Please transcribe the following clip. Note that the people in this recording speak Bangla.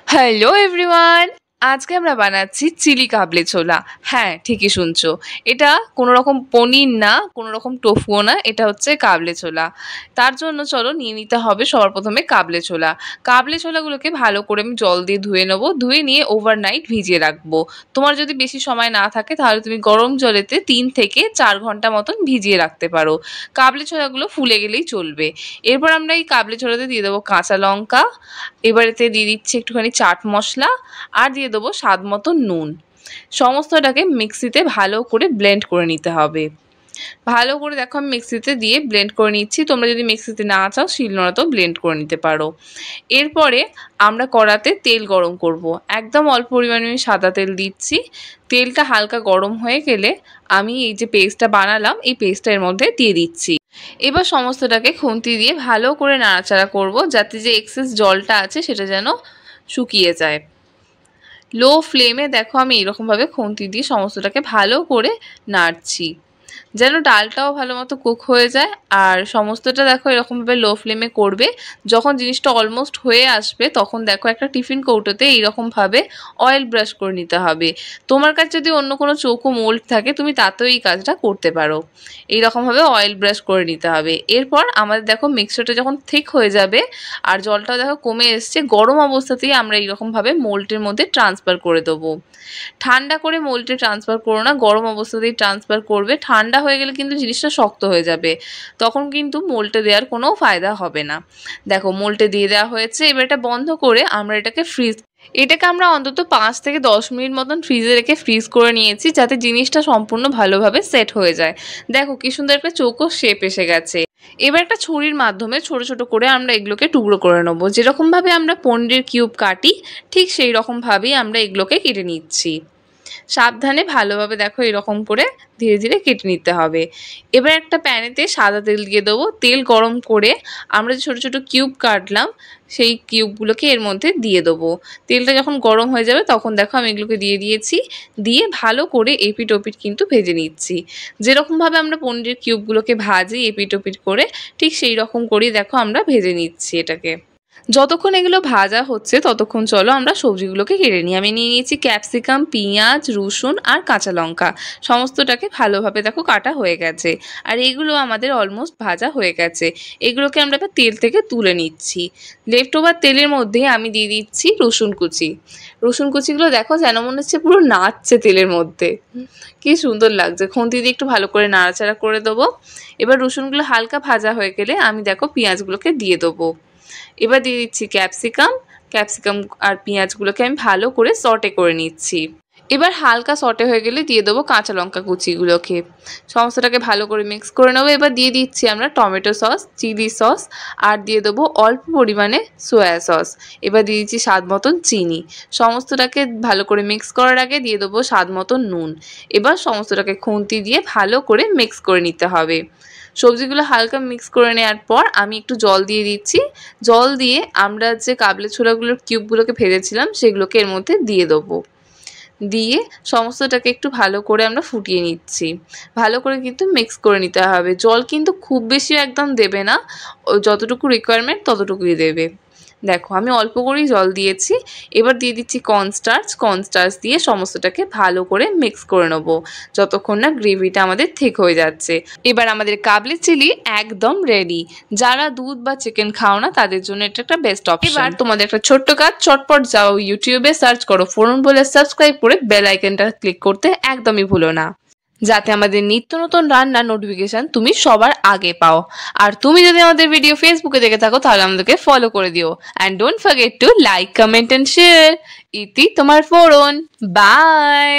হ্যালো এভরিওয়ান, আজকে আমরা বানাচ্ছি চিলি কাবলি ছোলা। হ্যাঁ, ঠিকই শুনছো। এটা কোনো রকম পনির না, কোনো রকম টোফুও না, এটা হচ্ছে কাবলি ছোলা। তার জন্য চলো নিয়ে নিতে হবে সবার প্রথমে কাবলি ছোলা। কাবলি ছোলাগুলোকে ভালো করে আমি জল দিয়ে ধুয়ে নেবো, ধুয়ে নিয়ে ওভারনাইট ভিজিয়ে রাখবো। তোমার যদি বেশি সময় না থাকে তাহলে তুমি গরম জলেতে 3 থেকে 4 ঘন্টা মতন ভিজিয়ে রাখতে পারো। কাবলি ছোলাগুলো ফুলে গেলেই চলবে। এরপর আমরা এই কাবলি ছোলাতে দিয়ে দেবো কাঁচা লঙ্কা, এবারেতে দিয়ে দিচ্ছি একটুখানি চাট মশলা, আর দিয়ে দেবো স্বাদ মতো নুন। সমস্তটাকে মিক্সিতে ভালো করে ব্লেন্ড করে নিতে হবে। ভালো করে দেখো আমি মিক্সিতে দিয়ে ব্লেন্ড করে নিচ্ছি। তোমরা যদি মিক্সিতে না চাও শিলনোড়াতেও ব্লেন্ড করে নিতে পারো। এরপরে আমরা কড়াতে তেল গরম করব। একদম অল্প পরিমাণে আমি সাদা তেল দিচ্ছি। তেলটা হালকা গরম হয়ে গেলে আমি এই যে পেস্টটা বানালাম এই পেস্টটা এর মধ্যে দিয়ে দিচ্ছি। এবার সমস্তটাকে খুন্তি দিয়ে ভালো করে নাড়াচাড়া করব, যাতে যে এক্সেস জলটা আছে সেটা যেন শুকিয়ে যায়। লো ফ্লেমে দেখো আমি এরকমভাবে খুন্তি দিয়ে সমস্তটাকে ভালো করে নাড়ছি, যেন ডালটাও ভালো মতো কুক হয়ে যায়। আর সমস্তটা দেখো এরকমভাবে লো ফ্লেমে করবে। যখন জিনিসটা অলমোস্ট হয়ে আসবে তখন দেখো একটা টিফিন কৌটোতে এইরকমভাবে অয়েল ব্রাশ করে নিতে হবে। তোমার কাছে যদি অন্য কোনো চৌকো মোল্ড থাকে তুমি তাতেও এই কাজটা করতে পারো। এইরকমভাবে অয়েল ব্রাশ করে নিতে হবে। এরপর আমাদের দেখো মিক্সচারটা যখন থিক হয়ে যাবে আর জলটাও দেখো কমে এসছে, গরম অবস্থাতেই আমরা এইরকমভাবে মোল্ডের মধ্যে ট্রান্সফার করে দেবো। ঠান্ডা করে মোল্ডে ট্রান্সফার করো না, গরম অবস্থাতেই ট্রান্সফার করবে। ঠান্ডা হয়ে গেলে কিন্তু জিনিসটা শক্ত হয়ে যাবে, তখন কিন্তু মোল্ডে দেওয়ার কোনো ফায়দা হবে না। দেখো মোল্ডে দিয়ে দেওয়া হয়েছে। এবার এটা বন্ধ করে আমরা এটাকে আমরা অন্তত 5 থেকে 10 মিনিট মতন ফ্রিজে রেখে ফ্রিজ করে নিয়েছি, যাতে জিনিসটা সম্পূর্ণ ভালোভাবে সেট হয়ে যায়। দেখো কি সুন্দর একটা চৌকো শেপ এসে গেছে। এবার একটা ছুরির মাধ্যমে ছোট ছোট করে আমরা এগুলোকে টুকরো করে নেবো। যেরকমভাবে আমরা পনিরের কিউব কাটি ঠিক সেই রকমভাবেই আমরা এগুলোকে কেটে নিচ্ছি। সাবধানে ভালোভাবে দেখো এরকম করে ধীরে ধীরে কেটে নিতে হবে। এবার একটা প্যানেতে সাদা তেল দিয়ে দেবো। তেল গরম করে আমরা যে ছোটো ছোটো কিউব কাটলাম সেই কিউবগুলোকে এর মধ্যে দিয়ে দেবো। তেলটা যখন গরম হয়ে যাবে তখন দেখো আমি এগুলোকে দিয়ে দিয়েছি। দিয়ে ভালো করে এপিট ওপিট কিন্তু ভেজে নিচ্ছি। যেরকমভাবে আমরা পনিরের কিউবগুলোকে ভাজি এপিট ওপিট করে ঠিক সেই রকম করেই দেখো আমরা ভেজে নিচ্ছি এটাকে। যতক্ষণ এগুলো ভাজা হচ্ছে ততক্ষণ চলো আমরা সবজিগুলোকে কেটে নিই। আমি নিয়ে নিয়েছি ক্যাপসিকাম, পেঁয়াজ, রসুন আর কাঁচা লঙ্কা। সমস্তটাকে ভালোভাবে দেখো কাটা হয়ে গেছে। আর এগুলো আমাদের অলমোস্ট ভাজা হয়ে গেছে। এগুলোকে আমরা এবার তেল থেকে তুলে নিচ্ছি। লেফট ওভার তেলের মধ্যে আমি দিয়ে দিচ্ছি রসুন কুচি। রসুন কুচিগুলো দেখো যেন মনে হচ্ছে পুরো নাচছে তেলের মধ্যে, কি সুন্দর লাগছে। খুন্তি দিয়ে একটু ভালো করে নাড়াচাড়া করে দেবো। এবার রসুনগুলো হালকা ভাজা হয়ে গেলে আমি দেখো পেঁয়াজগুলোকে দিয়ে দেবো। এবার দিয়ে দিচ্ছি ক্যাপসিকাম আর পেঁয়াজগুলোকে আমি ভালো করে সটে করে নিচ্ছি। এবার হালকা সটে হয়ে গেলে দিয়ে দেবো কাঁচা লঙ্কা কুচিগুলোকে। সমস্তটাকে ভালো করে মিক্স করে নেবো। এবার দিয়ে দিচ্ছি আমরা টমেটো সস, চিলি সস আর দিয়ে দেবো অল্প পরিমাণে সয়া সস। এবার দিয়ে দিচ্ছি স্বাদ মতন চিনি। সমস্তটাকে ভালো করে মিক্স করার আগে দিয়ে দেবো স্বাদ মতন নুন। এবার সমস্তটাকে খুন্তি দিয়ে ভালো করে মিক্স করে নিতে হবে। সবজিগুলো হালকা মিক্স করে নেওয়ার পর আমি একটু জল দিয়ে দিচ্ছি। জল দিয়ে আমরা যে কাবলি ছোলাগুলোর কিউবগুলোকে ভেজেছিলাম সেগুলোকে এর মধ্যে দিয়ে দেবো। দিয়ে সমস্তটাকে একটু ভালো করে আমরা ফুটিয়ে নিচ্ছি। ভালো করে কিন্তু মিক্স করে নিতে হবে। জল কিন্তু খুব বেশিও একদম দেবে না, যতটুকু রিকোয়ারমেন্ট ততটুকুই দেবে। দেখো আমি অল্প করেই জল দিয়েছি। এবার দিয়ে দিচ্ছি কর্নস্টার্চ দিয়ে সমস্তটাকে ভালো করে মিক্স করে নেবো যতক্ষণ না গ্রেভিটা আমাদের ঠিক হয়ে যাচ্ছে। এবার আমাদের কাবলি চিলি একদম রেডি। যারা দুধ বা চিকেন খাও না তাদের জন্য এটা একটা বেস্ট অপশন। এবার তোমাদের একটা ছোট্ট কাজ, চটপট যাও ইউটিউবে সার্চ করো ফোরন বলে, সাবস্ক্রাইব করে বেল আইকনটা ক্লিক করতে একদমই ভুলো না, যাতে আমাদের নিত্য নতুন রান্নার নোটিফিকেশন তুমি সবার আগে পাও। আর তুমি যদি আমাদের ভিডিও ফেসবুকে দেখে থাকো তাহলে আমাদেরকে ফলো করে দিও। And don't forget to like, comment and share. ইতি তোমার ফোরন। বাই।